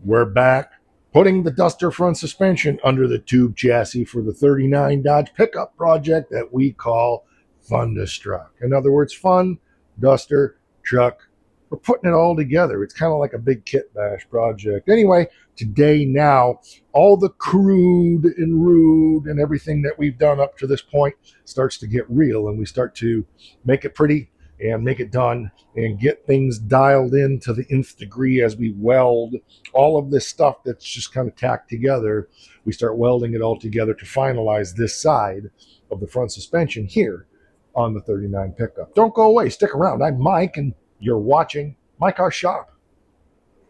We're back putting the Duster front suspension under the tube chassis for the 39 Dodge pickup project that we call Thunderstruck. In other words, fun, Duster, truck. We're putting it all together. It's kind of like a big kit bash project. Anyway, today now, all the crude and rude and everything that we've done up to this point starts to get real, and we start to make it pretty and make it done and get things dialed in to the nth degree as we weld all of this stuff that's just kind of tacked together. We start welding it all together to finalize this side of the front suspension here on the 39 pickup. Don't go away. Stick around. I'm Mike, and you're watching My Car Shop.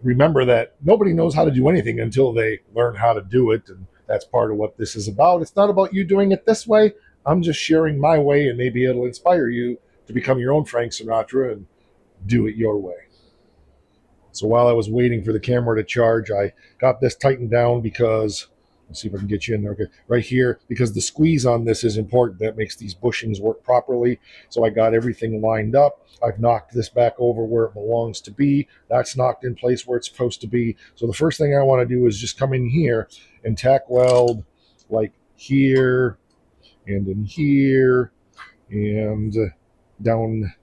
Remember that nobody knows how to do anything until they learn how to do it, and that's part of what this is about. It's not about you doing it this way. I'm just sharing my way, and maybe it'll inspire you to become your own Frank Sinatra and do it your way. So while I was waiting for the camera to charge, I got this tightened down because, let's see if I can get you in there. Okay, right here, because the squeeze on this is important. That makes these bushings work properly. So I got everything lined up. I've knocked this back over where it belongs to be. That's knocked in place where it's supposed to be. So the first thing I want to do is just come in here and tack weld like here and in here and down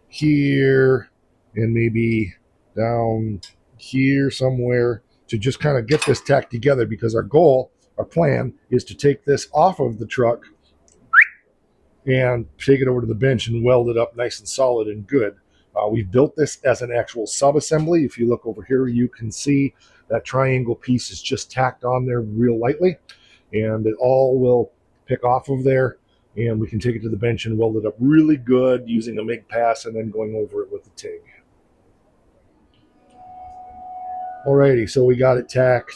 here and maybe down here somewhere to just kind of get this tacked together, because our goal, our plan, is to take this off of the truck and take it over to the bench and weld it up nice and solid and good. We've built this as an actual sub-assembly. If you look over here, you can see that triangle piece is just tacked on there real lightly, and it all will pick off of there, and we can take it to the bench and weld it up really good using a MIG pass and then going over it with the TIG. Alrighty, so we got it tacked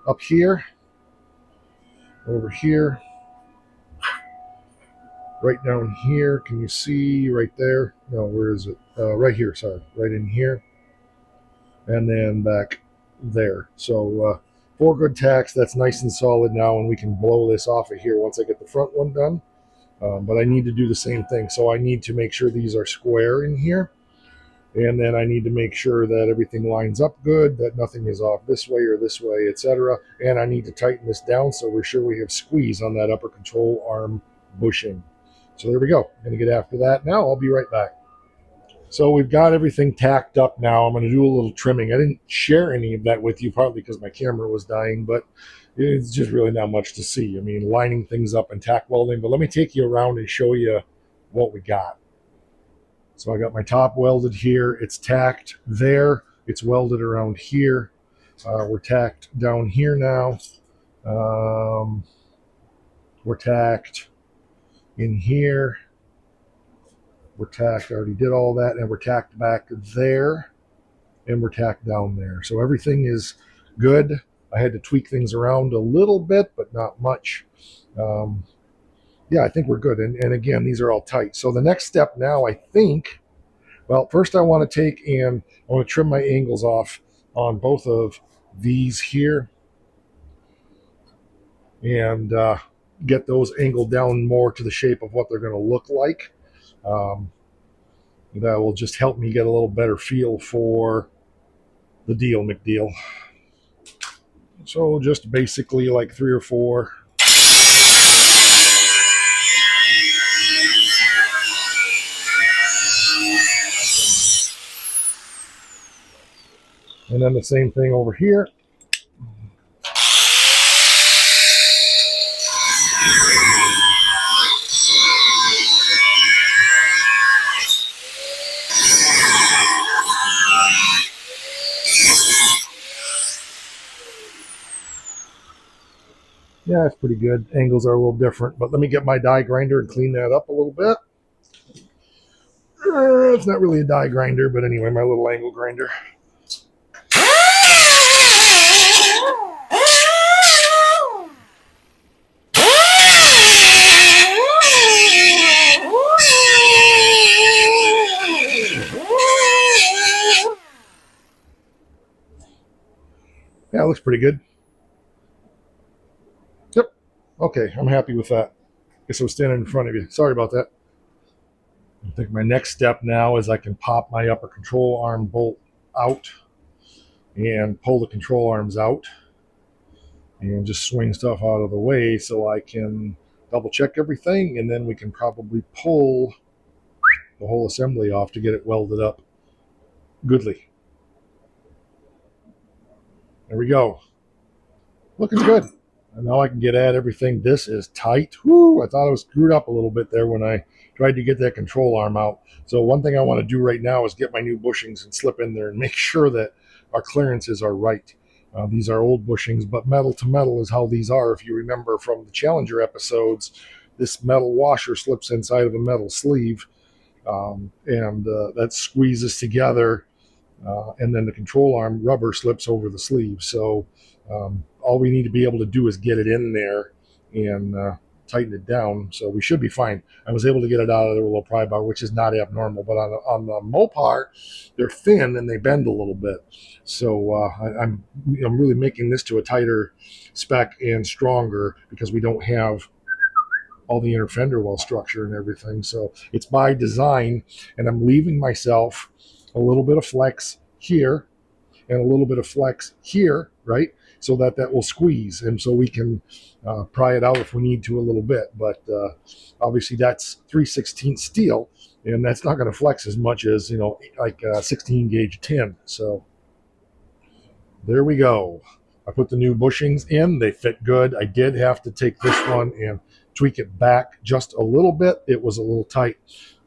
up here, over here, right down here. Can you see right there? No, where is it? Right here, sorry, right in here, and then back there. So 4 good tacks. That's nice and solid now, and we can blow this off of here once I get the front one done. But I need to do the same thing. So I need to make sure these are square in here. And then I need to make sure that everything lines up good, that nothing is off this way or this way, etc. And I need to tighten this down so we're sure we have squeeze on that upper control arm bushing. So there we go. I'm going to get after that now. I'll be right back. So we've got everything tacked up now. I'm going to do a little trimming. I didn't share any of that with you, partly because my camera was dying, but it's just really not much to see. I mean, lining things up and tack welding. But let me take you around and show you what we got. So I got my top welded here. It's tacked there. It's welded around here. We're tacked down here now. We're tacked in here. We're tacked, I already did all that, and we're tacked back there, and we're tacked down there. So everything is good. I had to tweak things around a little bit, but not much. Yeah, I think we're good. And again, these are all tight. So the next step now, I think, well, first I want to take and I want to trim my angles off on both of these here and get those angled down more to the shape of what they're going to look like. That will just help me get a little better feel for the deal, McDeal. So just basically like 3 or 4. And then the same thing over here. Yeah, it's pretty good. Angles are a little different, but let me get my die grinder and clean that up a little bit. It's not really a die grinder, but anyway, my little angle grinder. Yeah, it looks pretty good. Yep. Okay, I'm happy with that. Guess I was standing in front of you. Sorry about that. I think my next step now is I can pop my upper control arm bolt out and pull the control arms out and just swing stuff out of the way so I can double check everything, and then we can probably pull the whole assembly off to get it welded up goodly. There we go. Looking good. And now I can get at everything. This is tight. Whoo, I thought I was screwed up a little bit there when I tried to get that control arm out. So one thing I want to do right now is get my new bushings and slip in there and make sure that our clearances are right. These are old bushings, but metal to metal is how these are. If you remember from the Challenger episodes, this metal washer slips inside of a metal sleeve, and that squeezes together, and then the control arm rubber slips over the sleeve. So all we need to be able to do is get it in there and tighten it down. So we should be fine. I was able to get it out of there with a little pry bar, which is not abnormal. But on the Mopar, they're thin and they bend a little bit. So I'm really making this to a tighter spec and stronger because we don't have all the inner fender well structure and everything. So it's by design, and I'm leaving myself a little bit of flex here and a little bit of flex here, right? So that will squeeze, and so we can pry it out if we need to a little bit. But obviously that's 3/16 steel, and that's not going to flex as much as, like 16 gauge tin. So there we go. I put the new bushings in. They fit good. I did have to take this one and tweak it back just a little bit. It was a little tight.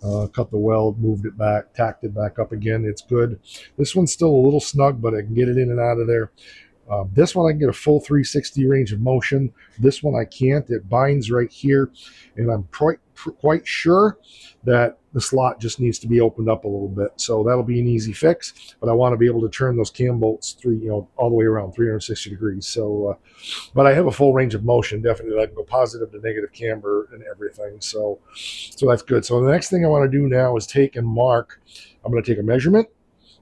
Cut the weld, moved it back, tacked it back up again. It's good. This one's still a little snug, but I can get it in and out of there. This one I can get a full 360 range of motion. This one I can't. It binds right here, and I'm quite sure that the slot just needs to be opened up a little bit. So that'll be an easy fix, but I want to be able to turn those cam bolts through, all the way around 360 degrees. So, but I have a full range of motion. Definitely, I can go positive to negative camber and everything. So that's good. So the next thing I want to do now is take and mark. I'm going to take a measurement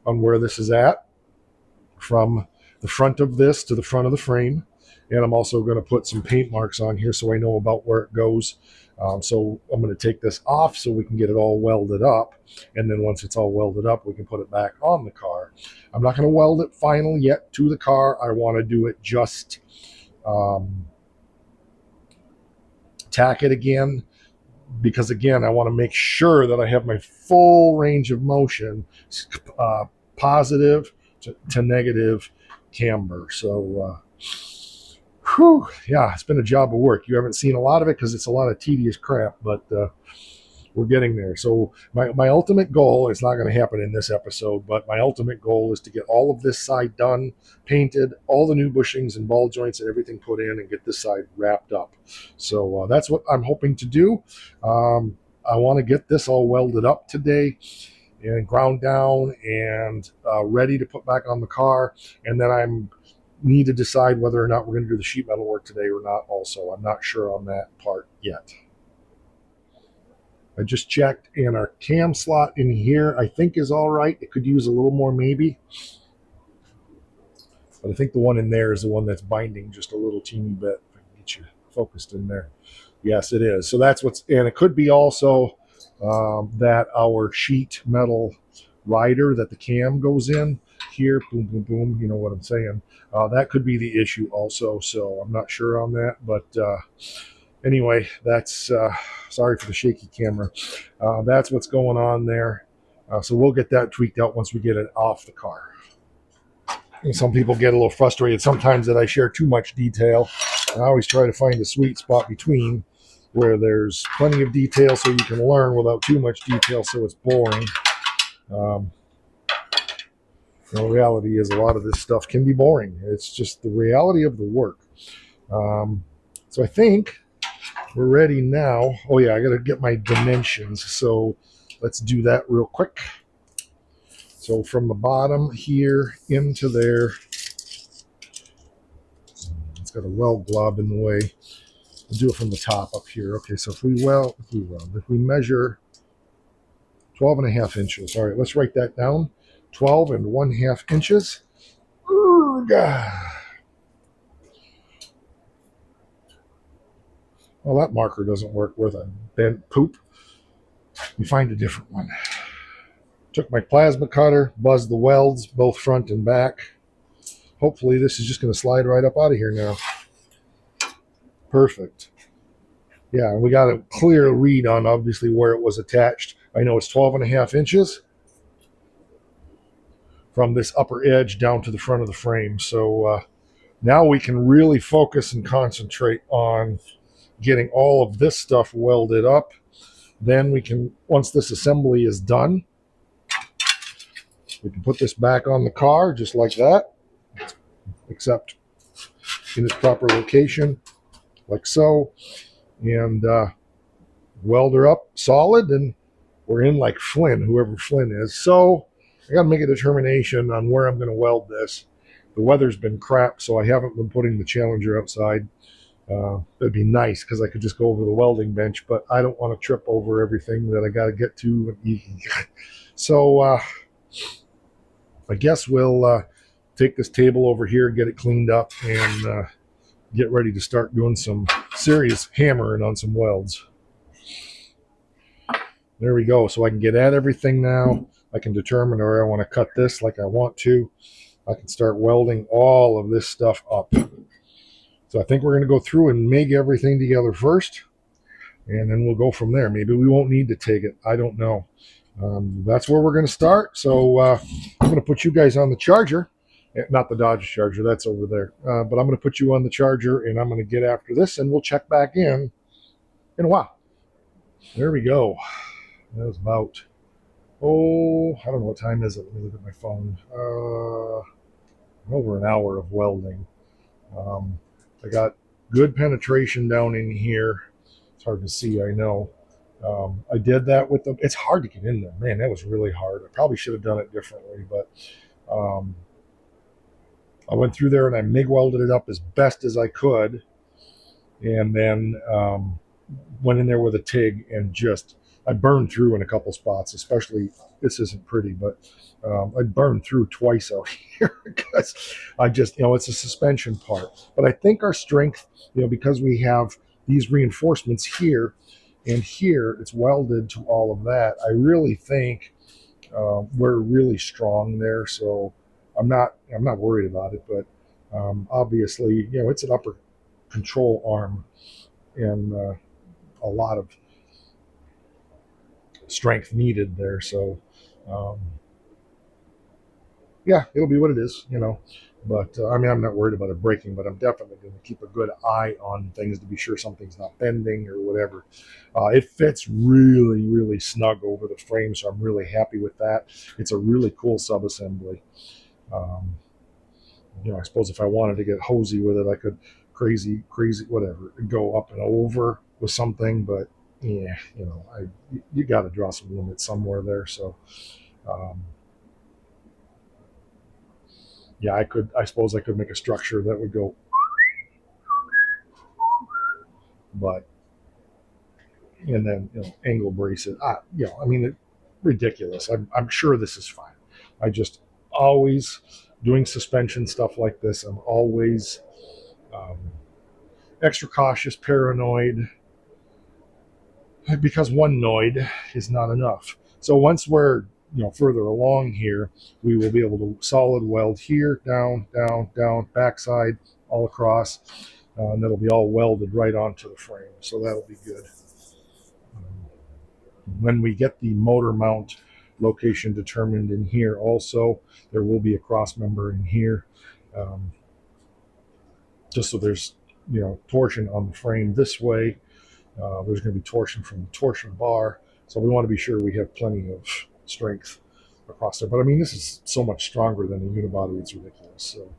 on where this is at from the front of this to the front of the frame, and I'm also going to put some paint marks on here so I know about where it goes. So I'm going to take this off so we can get it all welded up, and then once it's all welded up, we can put it back on the car. I'm not going to weld it final yet to the car. I want to do it just tack it again, because again, I want to make sure that I have my full range of motion, positive to negative camber. So yeah, it's been a job of work. You haven't seen a lot of it because it's a lot of tedious crap, but we're getting there. So my ultimate goal, it's not going to happen in this episode, but my ultimate goal is to get all of this side done, painted, all the new bushings and ball joints and everything put in, and get this side wrapped up. So that's what I'm hoping to do. I want to get this all welded up today and ground down and ready to put back on the car. And then I'm need to decide whether or not we're going to do the sheet metal work today or not. Also, I'm not sure on that part yet. I just checked, and our cam slot in here I think is all right. It could use a little more maybe, but I think the one in there is the one that's binding just a little teeny bit. If I can get you focused in there. Yes, it is. So that's what's, and it could be also that our sheet metal rider that the cam goes in here, boom, boom, boom, you know what I'm saying. That could be the issue also, so I'm not sure on that, but anyway, that's, sorry for the shaky camera. That's what's going on there. So we'll get that tweaked out once we get it off the car. And some people get a little frustrated sometimes that I share too much detail. I always try to find a sweet spot between where there's plenty of detail so you can learn without too much detail so it's boring. The reality is a lot of this stuff can be boring. It's just the reality of the work. So I think we're ready now. Oh yeah, I got to get my dimensions. So let's do that real quick. So from the bottom here into there, it's got a weld blob in the way. We'll do it from the top up here. Okay, so if we measure 12.5 inches. All right, let's write that down. 12.5 inches. Well, that marker doesn't work worth a bent poop. We find a different one. Took my plasma cutter, buzzed the welds, both front and back. hopefully this is just going to slide right up out of here now. Perfect. Yeah, we got a clear read on obviously where it was attached. I know it's 12.5 inches from this upper edge down to the front of the frame. So now we can really focus and concentrate on getting all of this stuff welded up. Then we can, once this assembly is done, we can put this back on the car just like that, except in its proper location, like so, and weld her up solid, and we're in like Flynn, whoever Flynn is. So I got to make a determination on where I'm going to weld this. The weather's been crap, so I haven't been putting the Challenger outside. It'd be nice because I could just go over the welding bench, but I don't want to trip over everything that I got to get to. So I guess we'll take this table over here, get it cleaned up, and get ready to start doing some serious hammering on some welds. There we go. So I can get at everything now. I can determine where I want to cut this like I want to. I can start welding all of this stuff up. So I think we're going to go through and make everything together first, and then we'll go from there. Maybe we won't need to take it. I don't know. That's where we're going to start. So I'm going to put you guys on the charger. Not the Dodge Charger, that's over there. But I'm going to put you on the charger, and I'm going to get after this, and we'll check back in a while. There we go. That was about, I don't know what time is it. Let me look at my phone. Over an hour of welding. I got good penetration down in here. It's hard to see, I know. I did that with them. It's hard to get in there. Man, that was really hard. I probably should have done it differently, but I went through there and I MIG welded it up as best as I could, and then went in there with a TIG and just, I burned through in a couple spots, especially, this isn't pretty, but I burned through twice out here because I just, it's a suspension part. But I think our strength, because we have these reinforcements here and here, it's welded to all of that. I really think we're really strong there. So I'm not worried about it, but obviously, it's an upper control arm and a lot of strength needed there. So yeah, it'll be what it is, but I'm not worried about it breaking, but I'm definitely going to keep a good eye on things to be sure something's not bending or whatever. It fits really, really snug over the frame, so I'm really happy with that. It's a really cool sub-assembly. I suppose if I wanted to get hosey with it, I could crazy, whatever, go up and over with something, but yeah, you got to draw some limits somewhere there. So yeah, I suppose I could make a structure that would go, but, and then, angle brace it. Ridiculous. I'm sure this is fine. I just always doing suspension stuff like this. I'm always extra cautious, paranoid, because one noid is not enough. So once we're further along here, we will be able to solid weld here, down, down, down, backside, all across, and that'll be all welded right onto the frame. So that'll be good. When we get the motor mount location determined in here, also there will be a cross member in here, just so there's torsion on the frame this way. There's going to be torsion from the torsion bar, so we want to be sure we have plenty of strength across there. But this is so much stronger than a unibody, it's ridiculous. So,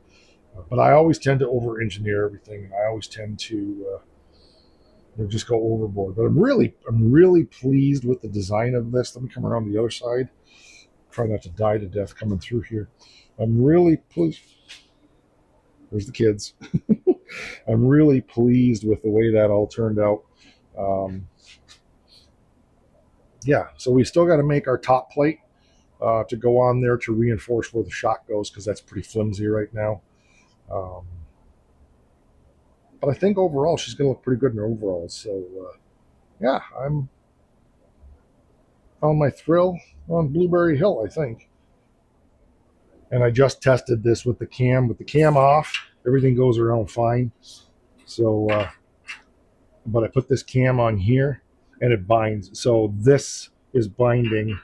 but I always tend to over-engineer everything, and I always tend to just go overboard. But I'm really pleased with the design of this. Let me come around the other side. Try not to die to death coming through here. I'm really pleased. There's the kids. I'm really pleased with the way that all turned out. Yeah, so we still got to make our top plate to go on there to reinforce where the shot goes, because that's pretty flimsy right now. But I think overall she's going to look pretty good in her overalls. So yeah, I'm found my thrill on Blueberry Hill, I think. And I just tested this with the cam. With the cam off, everything goes around fine. So, but I put this cam on here and it binds. So this is binding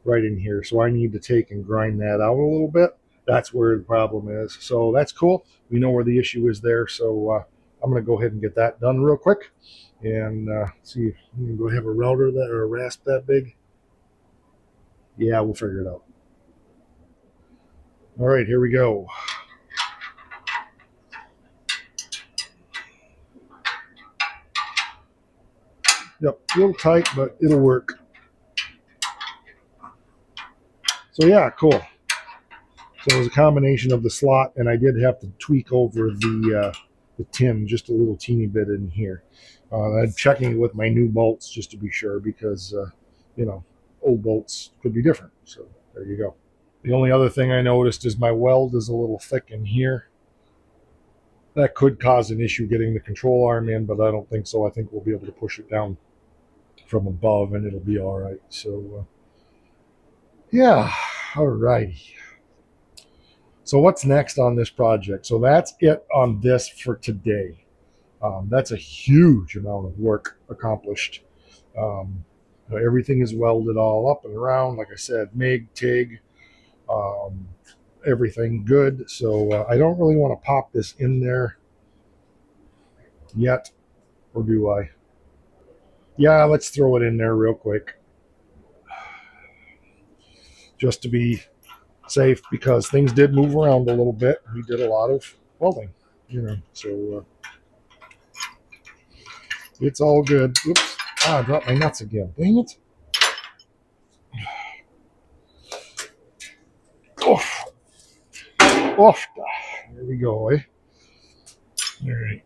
right in here. So I need to take and grind that out a little bit. That's where the problem is. So that's cool. We know where the issue is there. So I'm going to go ahead and get that done real quick. And see if we can go have a router that or a rasp that big. Yeah, we'll figure it out. All right, here we go. Yep, a little tight, but it'll work. So yeah, cool. So it was a combination of the slot, and I did have to tweak over the tin just a little teeny bit in here. I'm checking with my new bolts just to be sure because, you know, old bolts could be different. So there you go. The only other thing I noticed is my weld is a little thick in here. That could cause an issue getting the control arm in, but I don't think so. I think we'll be able to push it down from above and it'll be all right. So, yeah, all righty. So what's next on this project? So that's it on this for today. That's a huge amount of work accomplished. Everything is welded all up and around. Like I said, MIG, TIG, everything good. So I don't really want to pop this in there yet, or do I? Yeah, let's throw it in there real quick. Just to be safe, because things did move around a little bit. We did a lot of welding, you know, so it's all good. Oops. I dropped my nuts again. Dang it. Oof. Oof. There we go, eh? All right.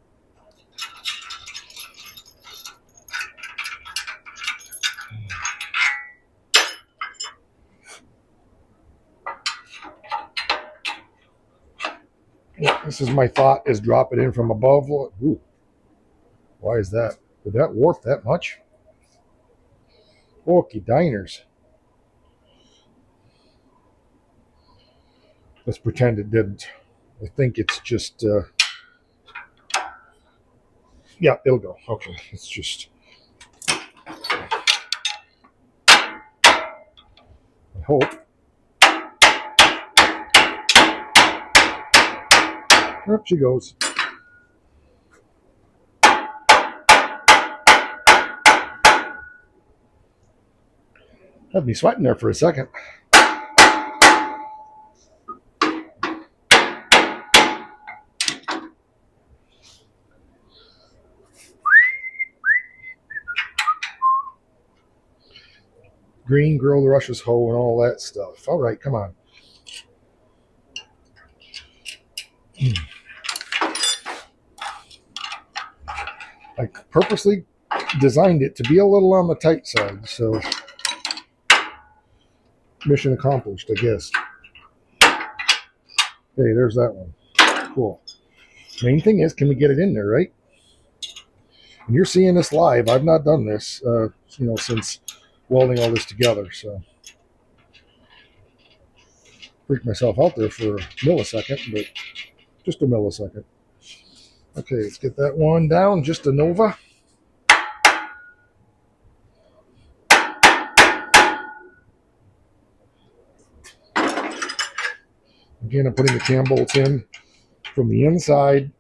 Yeah, this is my thought, is drop it in from above. Ooh. Why is that? Did that warp that much? Okay, diners. Let's pretend it didn't. I think it's just, yeah, it'll go. Okay, it's just, I hope. Up she goes. Had me sweating there for a second. Green Girl Russia's hoe and all that stuff. All right, come on. I purposely designed it to be a little on the tight side, so mission accomplished, I guess. Hey, there's that one. Cool. Main thing is, can we get it in there, right? And you're seeing this live. I've not done this, since welding all this together, so freaked myself out there for a millisecond, but just a millisecond. Okay, let's get that one down. Just a Nova. Again, I'm putting the cam bolts in from the inside.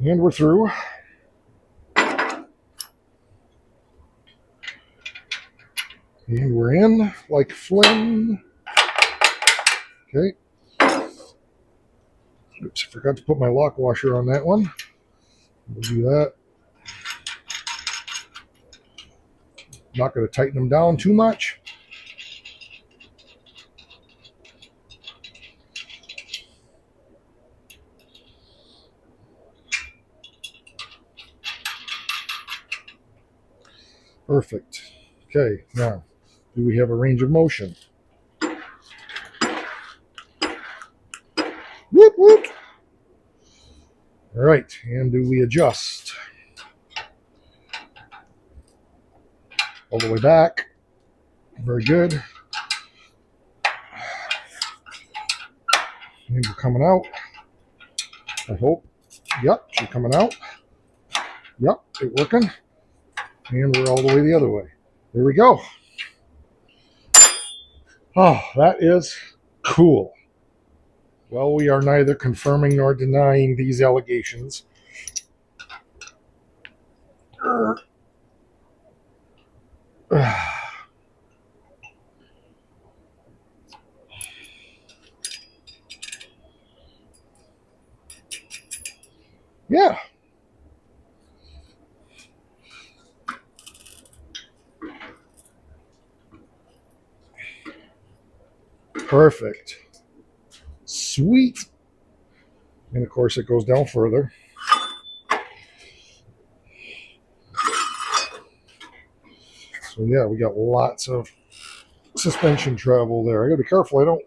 And we're through. And we're in like Flynn. Okay. Oops, I forgot to put my lock washer on that one. We'll do that. Not going to tighten them down too much. Perfect. Okay, now, do we have a range of motion? All right, and do we adjust? All the way back. Very good. And we're coming out. I hope. Yep, she's coming out. Yep, it's working. And we're all the way the other way. There we go. Oh, that is cool. Well, we are neither confirming nor denying these allegations. Yeah. Perfect. Sweet. And of course it goes down further. So yeah, we got lots of suspension travel there. I gotta be careful I don't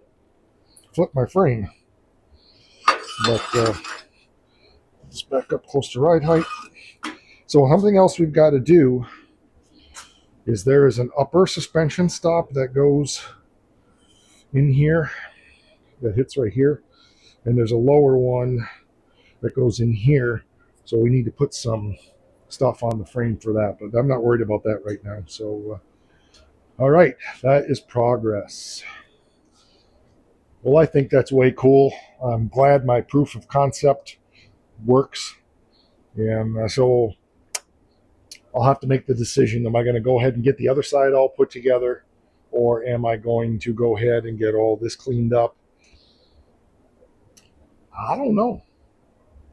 flip my frame. But just back up close to ride height. So something else we've got to do is there is an upper suspension stop that goes in here, that hits right here, and there's a lower one that goes in here. So we need to put some stuff on the frame for that, but I'm not worried about that right now. So all right, that is progress. Well, I think that's way cool. I'm glad my proof of concept works, and so I'll have to make the decision. Am I going to go ahead and get the other side all put together, or am I going to go ahead and get all this cleaned up? I don't know.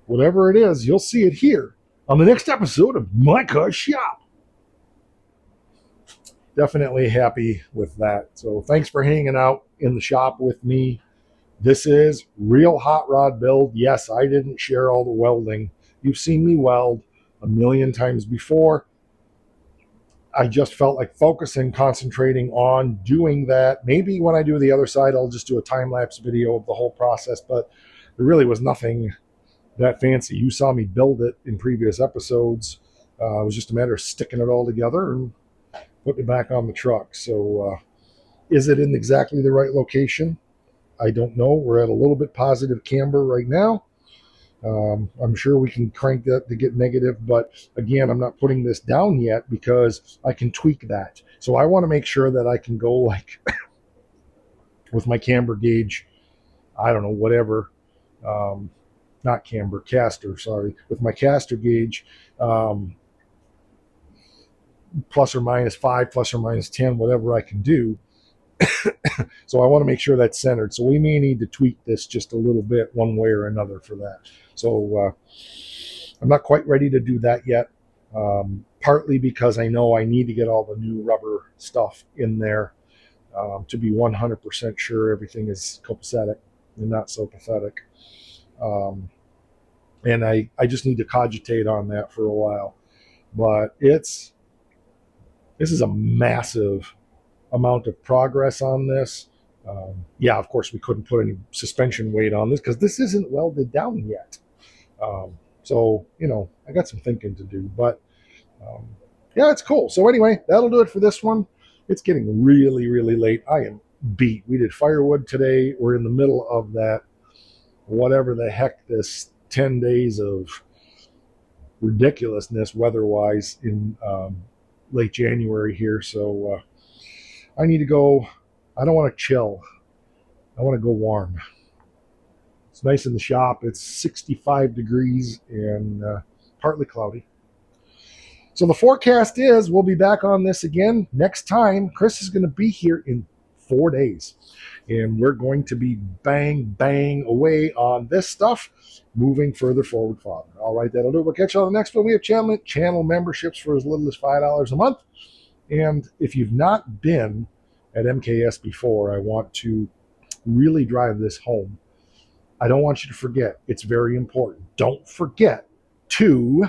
Whatever it is, you'll see it here on the next episode of My Car Shop. Definitely happy with that. So thanks for hanging out in the shop with me. This is Real Hot Rod Build. Yes, I didn't share all the welding. You've seen me weld a million times before. I just felt like focusing, concentrating on doing that. Maybe when I do the other side, I'll just do a time-lapse video of the whole process, but there really was nothing that fancy. You saw me build it in previous episodes. It was just a matter of sticking it all together and putting it back on the truck. So is it in exactly the right location? I don't know. We're at a little bit positive camber right now. I'm sure we can crank that to get negative, but again, I'm not putting this down yet because I can tweak that. So I want to make sure that I can go like with my camber gauge, I don't know, whatever, not camber, caster, sorry, with my caster gauge, plus or minus 5, plus or minus 10, whatever I can do. So I want to make sure that's centered. So we may need to tweak this just a little bit one way or another for that. So I'm not quite ready to do that yet, partly because I know I need to get all the new rubber stuff in there to be 100% sure everything is copacetic and not so pathetic. And I just need to cogitate on that for a while. But this is a massive amount of progress on this. Yeah, of course, we couldn't put any suspension weight on this because this isn't welded down yet. So, you know, I got some thinking to do, but yeah, it's cool. So anyway, that'll do it for this one. It's getting really, really late. I am beat. We did firewood today. We're in the middle of that, whatever the heck, this 10 days of ridiculousness weather-wise in late January here. So I need to go. I don't want to chill. I want to go warm. It's nice in the shop. It's 65 degrees and partly cloudy. So the forecast is we'll be back on this again next time. Chris is going to be here in 4 days. And we're going to be bang away on this stuff, moving further forward, Father. All right, that'll do it. We'll catch you on the next one. We have channel memberships for as little as $5 a month. And if you've not been at MKS before, I want to really drive this home. I don't want you to forget. It's very important. Don't forget to